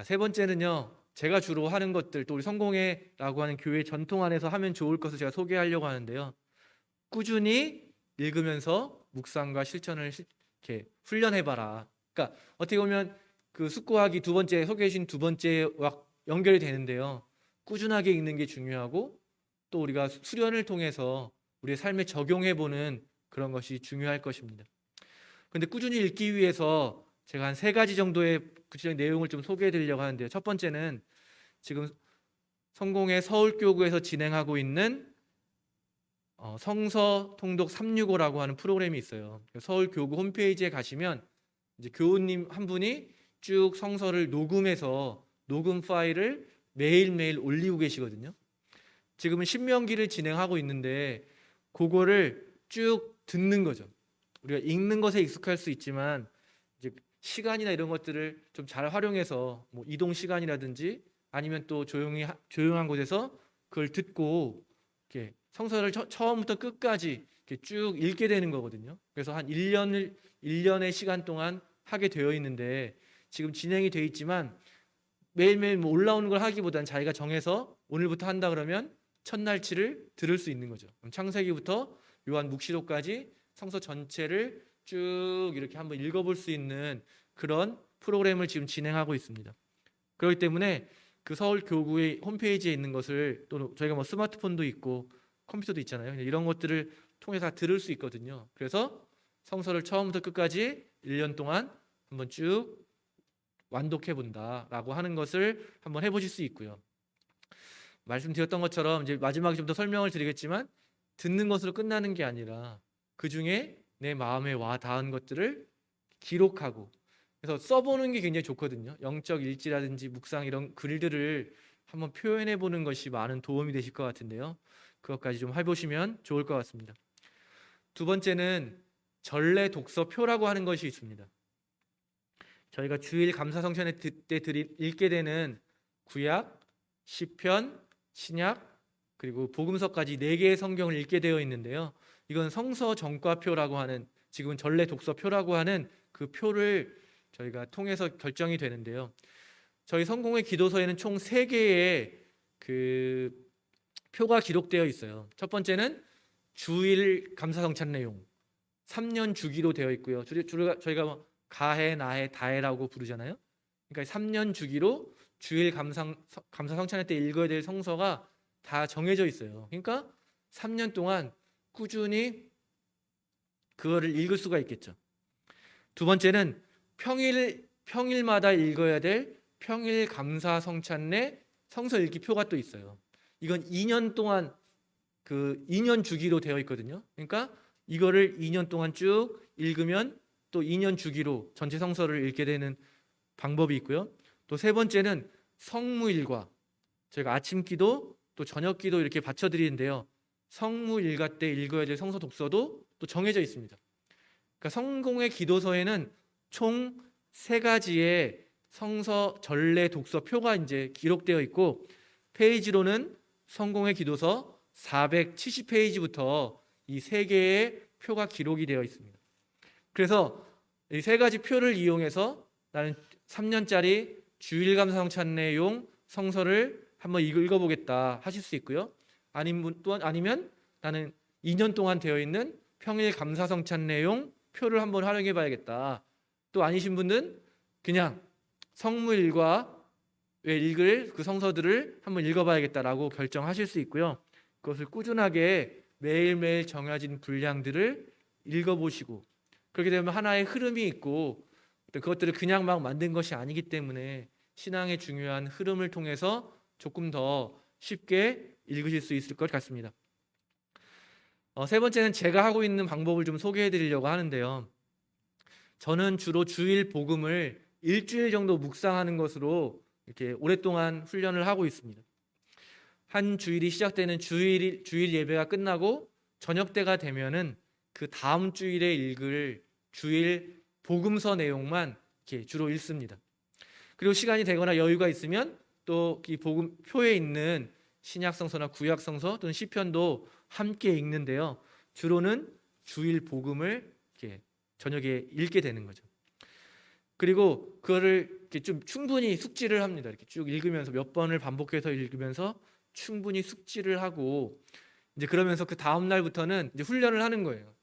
세 번째는요. 제가 주로 하는 것들, 또 우리 성공회라고 하는 교회 전통 안에서 하면 좋을 것을 제가 소개하려고 하는데요. 꾸준히 읽으면서 묵상과 실천을 이렇게 훈련해봐라. 그러니까 어떻게 보면 그 숙고하기 두 번째 소개해 주신 두 번째와 연결이 되는데요. 꾸준하게 읽는 게 중요하고 또 우리가 수련을 통해서 우리의 삶에 적용해보는 그런 것이 중요할 것입니다. 그런데 꾸준히 읽기 위해서 제가 한 세 가지 정도의 구체적인 내용을 좀 소개해 드리려고 하는데요. 첫 번째는 지금 성공회 서울교구에서 진행하고 있는 성서 통독 365라고 하는 프로그램이 있어요. 서울교구 홈페이지에 가시면 이제 교우님 한 분이 쭉 성서를 녹음해서 녹음 파일을 매일매일 올리고 계시거든요. 지금은 신명기를 진행하고 있는데 그거를 쭉 듣는 거죠. 우리가 읽는 것에 익숙할 수 있지만 이제 시간이나 이런 것들을 좀 잘 활용해서 뭐 이동 시간이라든지 아니면 또 조용한 곳에서 그걸 듣고 이렇게 성서를 처음부터 끝까지 이렇게 쭉 읽게 되는 거거든요. 그래서 한 1년의 시간 동안 하게 되어 있는데 지금 진행이 되어 있지만 매일매일 뭐 올라오는 걸 하기보다는 자기가 정해서 오늘부터 한다 그러면 첫날치를 들을 수 있는 거죠. 그럼 창세기부터 요한 묵시록까지 성서 전체를 쭉 이렇게 한번 읽어볼 수 있는 그런 프로그램을 지금 진행하고 있습니다. 그렇기 때문에 그 서울교구의 홈페이지에 있는 것을 또 저희가 뭐 스마트폰도 있고 컴퓨터도 있잖아요. 이런 것들을 통해서 다 들을 수 있거든요. 그래서 성서를 처음부터 끝까지 1년 동안 한번 쭉 완독해 본다라고 하는 것을 한번 해보실 수 있고요. 말씀드렸던 것처럼 이제 마지막에 좀 더 설명을 드리겠지만 듣는 것으로 끝나는 게 아니라 그 중에 내 마음에 와 닿은 것들을 기록하고 그래서 써보는 게 굉장히 좋거든요. 영적 일지라든지 묵상 이런 글들을 한번 표현해 보는 것이 많은 도움이 되실 것 같은데요. 그것까지 좀 해보시면 좋을 것 같습니다. 두 번째는 전래 독서표라고 하는 것이 있습니다. 저희가 주일 감사 성찬회 때 읽게 되는 구약, 시편, 신약 그리고 복음서까지 4개의 성경을 읽게 되어 있는데요. 이건 성서 전과표라고 하는 지금은 전래 독서표라고 하는 그 표를 저희가 통해서 결정이 되는데요. 저희 성공회 기도서에는 총 3개의 그 표가 기록되어 있어요. 첫 번째는 주일 감사 성찬 내용 3년 주기로 되어 있고요. 저희가 뭐 가해, 나해, 다해라고 부르잖아요. 그러니까 3년 주기로 주일 감사 성찬회 때 읽어야 될 성서가 다 정해져 있어요. 그러니까 3년 동안 꾸준히 그거를 읽을 수가 있겠죠. 두 번째는 평일마다 읽어야 될 평일 감사 성찬례 성서 읽기 표가 또 있어요. 이건 2년 동안 그 2년 주기로 되어 있거든요. 그러니까 이거를 2년 동안 쭉 읽으면 또 2년 주기로 전체 성서를 읽게 되는 방법이 있고요. 또 세 번째는 성무일과 저희가 아침 기도 또 저녁 기도 이렇게 바쳐드리는데요. 성무일과 때 읽어야 될 성서 독서도 또 정해져 있습니다. 그러니까 성공의 기도서에는 총 3가지의 성서 전래 독서 표가 이제 기록되어 있고 페이지로는 성공의 기도서 470페이지부터 이 3개의 표가 기록이 되어 있습니다. 그래서 이 3가지 표를 이용해서 나는 3년짜리 주일 감사 성찬례용 성서를 한번 읽어보겠다 하실 수 있고요. 아니면 나는 2년 동안 되어 있는 평일 감사 성찬례용 표를 한번 활용해 봐야겠다. 또 아니신 분은 그냥 성무일과 읽을 그 성서들을 한번 읽어봐야겠다라고 결정하실 수 있고요. 그것을 꾸준하게 매일매일 정해진 분량들을 읽어보시고 그렇게 되면 하나의 흐름이 있고 그것들을 그냥 막 만든 것이 아니기 때문에 신앙의 중요한 흐름을 통해서 조금 더 쉽게 읽으실 수 있을 것 같습니다. 세 번째는 제가 하고 있는 방법을 좀 소개해 드리려고 하는데요. 저는 주로 주일 복음을 일주일 정도 묵상하는 것으로 이렇게 오랫동안 훈련을 하고 있습니다. 한 주일이 시작되는 주일 예배가 끝나고 저녁 때가 되면은 그 다음 주일에 읽을 주일 복음서 내용만 이렇게 주로 읽습니다. 그리고 시간이 되거나 여유가 있으면 또 이 복음표에 있는 신약성서나 구약성서 또는 시편도 함께 읽는데요. 주로는 주일 복음을 이렇게 저녁에 읽게 되는 거죠. 그리고 그거를 이렇게 좀 충분히 숙지를 합니다. 이렇게 쭉 읽으면서 몇 번을 반복해서 읽으면서 충분히 숙지를 하고 이제 그러면서 그 다음 날부터는 이제 훈련을 하는 거예요.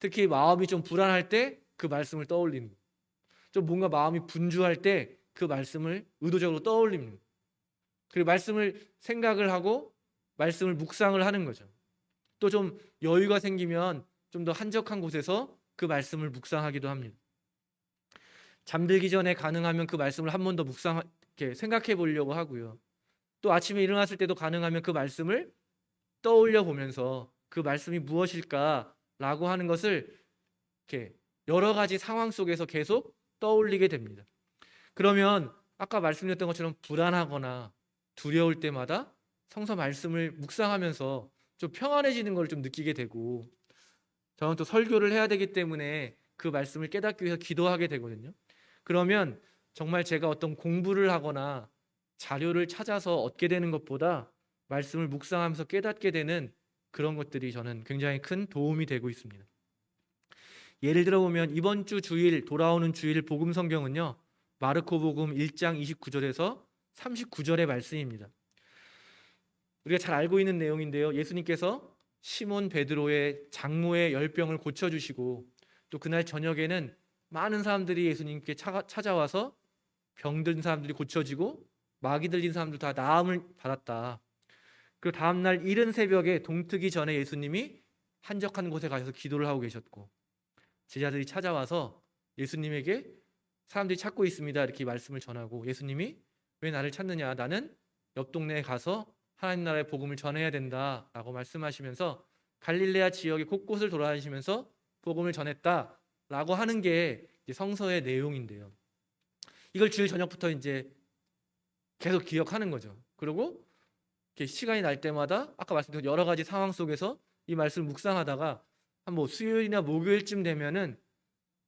특히 마음이 좀 불안할 때 그 말씀을 떠올리는 거예요. 좀 뭔가 마음이 분주할 때 그 말씀을 의도적으로 떠올리는 거예요. 그리고 말씀을 생각을 하고 말씀을 묵상을 하는 거죠. 또 좀 여유가 생기면 좀 더 한적한 곳에서 그 말씀을 묵상하기도 합니다. 잠들기 전에 가능하면 그 말씀을 한 번 더 이렇게 생각해 보려고 하고요. 또 아침에 일어났을 때도 가능하면 그 말씀을 떠올려 보면서 그 말씀이 무엇일까라고 하는 것을 이렇게 여러 가지 상황 속에서 계속 떠올리게 됩니다. 그러면 아까 말씀드렸던 것처럼 불안하거나 두려울 때마다 성서 말씀을 묵상하면서 좀 평안해지는 걸 좀 느끼게 되고, 저는 또 설교를 해야 되기 때문에 그 말씀을 깨닫기 위해서 기도하게 되거든요. 그러면 정말 제가 어떤 공부를 하거나 자료를 찾아서 얻게 되는 것보다 말씀을 묵상하면서 깨닫게 되는 그런 것들이 저는 굉장히 큰 도움이 되고 있습니다. 예를 들어 보면 이번 주 주일, 돌아오는 주일 복음 성경은요, 마르코복음 1장 29절에서 39절의 말씀입니다. 우리가 잘 알고 있는 내용인데요, 예수님께서 시몬 베드로의 장모의 열병을 고쳐주시고 또 그날 저녁에는 많은 사람들이 예수님께 찾아와서 병든 사람들이 고쳐지고 마귀 들린 사람들 다 나음을 받았다. 그 다음날 이른 새벽에 동트기 전에 예수님이 한적한 곳에 가셔서 기도를 하고 계셨고, 제자들이 찾아와서 예수님에게 사람들이 찾고 있습니다 이렇게 말씀을 전하고, 예수님이 왜 나를 찾느냐, 나는 옆 동네에 가서 하나님 나라의 복음을 전해야 된다라고 말씀하시면서 갈릴레아 지역의 곳곳을 돌아다니시면서 복음을 전했다라고 하는 게 성서의 내용인데요. 이걸 주일 저녁부터 이제 계속 기억하는 거죠. 그리고 이렇게 시간이 날 때마다 아까 말씀드린 여러 가지 상황 속에서 이 말씀을 묵상하다가 한 뭐 수요일이나 목요일쯤 되면은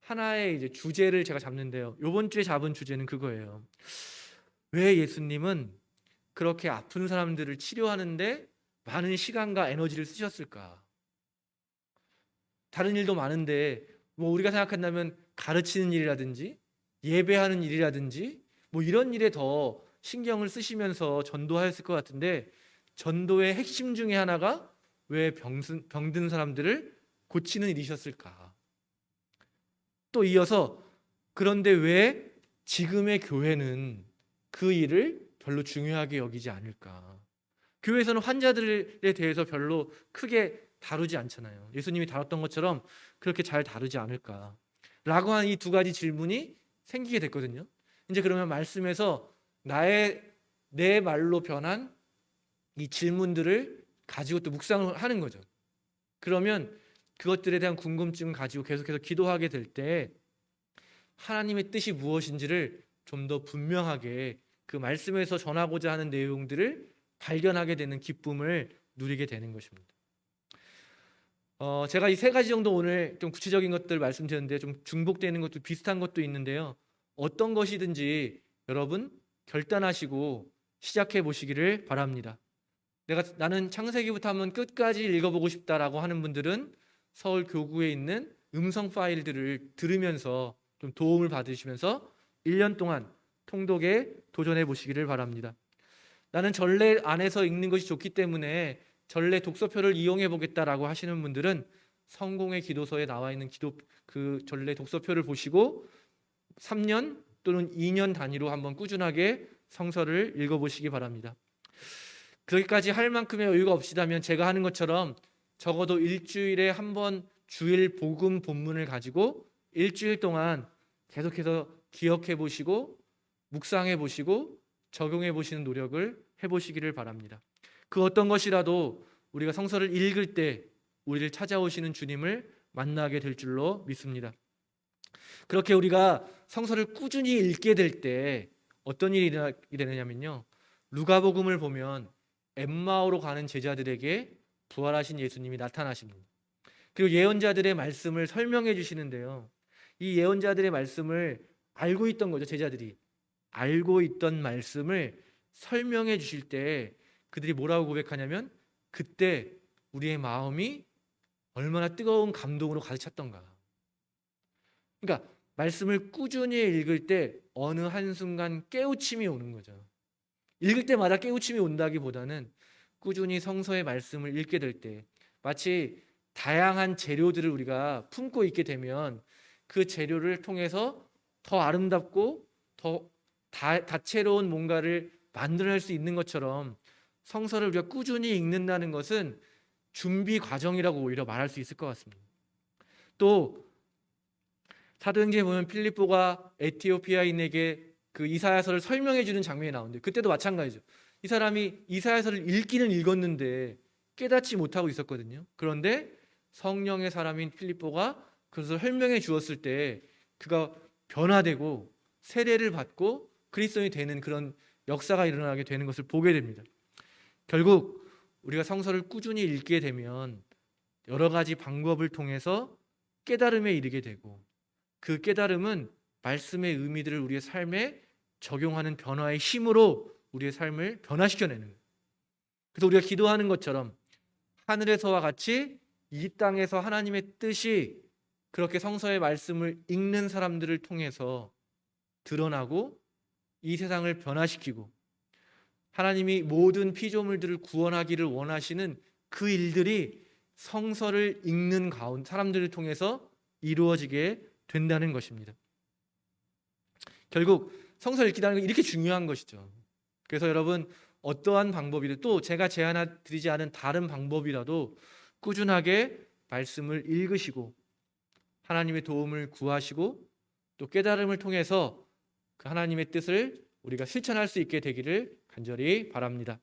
하나의 이제 주제를 제가 잡는데요. 이번 주에 잡은 주제는 그거예요. 왜 예수님은 그렇게 아픈 사람들을 치료하는데 많은 시간과 에너지를 쓰셨을까? 다른 일도 많은데 뭐 우리가 생각한다면 가르치는 일이라든지 예배하는 일이라든지 뭐 이런 일에 더 신경을 쓰시면서 전도하였을 것 같은데, 전도의 핵심 중에 하나가 왜 병든 사람들을 고치는 일이셨을까? 또 이어서 그런데 왜 지금의 교회는 그 일을 별로 중요하게 여기지 않을까? 교회에서는 환자들에 대해서 별로 크게 다루지 않잖아요. 예수님이 다뤘던 것처럼 그렇게 잘 다루지 않을까? 라고 한 이 두 가지 질문이 생기게 됐거든요. 이제 그러면 말씀에서 내 말로 변한 이 질문들을 가지고 또 묵상을 하는 거죠. 그러면 그것들에 대한 궁금증을 가지고 계속해서 기도하게 될 때 하나님의 뜻이 무엇인지를 좀 더 분명하게 그 말씀에서 전하고자 하는 내용들을 발견하게 되는 기쁨을 누리게 되는 것입니다. 제가 이 세 가지 정도 오늘 좀 구체적인 것들 말씀드렸는데 좀 중복되는 것도 비슷한 것도 있는데요. 어떤 것이든지 여러분 결단하시고 시작해 보시기를 바랍니다. 나는 창세기부터 한번 끝까지 읽어보고 싶다라고 하는 분들은 서울 교구에 있는 음성 파일들을 들으면서 좀 도움을 받으시면서 1년 동안 통독에 도전해 보시기를 바랍니다. 나는 전래 안에서 읽는 것이 좋기 때문에 전래 독서표를 이용해 보겠다라고 하시는 분들은 성공의 기도서에 나와 있는 그 전래 독서표를 보시고 3년 또는 2년 단위로 한번 꾸준하게 성서를 읽어보시기 바랍니다. 그렇게까지 할 만큼의 여유가 없으시다면 제가 하는 것처럼 적어도 일주일에 한 번 주일 복음 본문을 가지고 일주일 동안 계속해서 기억해 보시고 묵상해 보시고 적용해 보시는 노력을 해보시기를 바랍니다. 그 어떤 것이라도 우리가 성서를 읽을 때 우리를 찾아오시는 주님을 만나게 될 줄로 믿습니다. 그렇게 우리가 성서를 꾸준히 읽게 될 때 어떤 일이 일어나냐면요, 누가복음을 보면 엠마오로 가는 제자들에게 부활하신 예수님이 나타나십니다. 그리고 예언자들의 말씀을 설명해 주시는데요, 이 예언자들의 말씀을 알고 있던 거죠. 제자들이 알고 있던 말씀을 설명해 주실 때 그들이 뭐라고 고백하냐면, 그때 우리의 마음이 얼마나 뜨거운 감동으로 가득 찼던가. 그러니까 말씀을 꾸준히 읽을 때 어느 한순간 깨우침이 오는 거죠. 읽을 때마다 깨우침이 온다기보다는 꾸준히 성서의 말씀을 읽게 될 때 마치 다양한 재료들을 우리가 품고 있게 되면 그 재료를 통해서 더 아름답고 더 다채로운 뭔가를 만들어낼 수 있는 것처럼 성서를 우리가 꾸준히 읽는다는 것은 준비 과정이라고 오히려 말할 수 있을 것 같습니다. 또 사도행전에 보면 필립보가 에티오피아인에게 그 이사야서를 설명해 주는 장면이 나오는데 그때도 마찬가지죠. 이 사람이 이사야서를 읽기는 읽었는데 깨닫지 못하고 있었거든요. 그런데 성령의 사람인 필립보가 그것을 설명해 주었을 때 그가 변화되고 세례를 받고 그리스도인이 되는 그런 역사가 일어나게 되는 것을 보게 됩니다. 결국 우리가 성서를 꾸준히 읽게 되면 여러 가지 방법을 통해서 깨달음에 이르게 되고 그 깨달음은 말씀의 의미들을 우리의 삶에 적용하는 변화의 힘으로 우리의 삶을 변화시켜내는 거예요. 그래서 우리가 기도하는 것처럼 하늘에서와 같이 이 땅에서 하나님의 뜻이 그렇게 성서의 말씀을 읽는 사람들을 통해서 드러나고 이 세상을 변화시키고 하나님이 모든 피조물들을 구원하기를 원하시는 그 일들이 성서를 읽는 가운데 사람들을 통해서 이루어지게 된다는 것입니다. 결국 성서를 읽기라는 건 이렇게 중요한 것이죠. 그래서 여러분 어떠한 방법이든 또 제가 제안드리지 않은 다른 방법이라도 꾸준하게 말씀을 읽으시고 하나님의 도움을 구하시고 또 깨달음을 통해서 그 하나님의 뜻을 우리가 실천할 수 있게 되기를 간절히 바랍니다.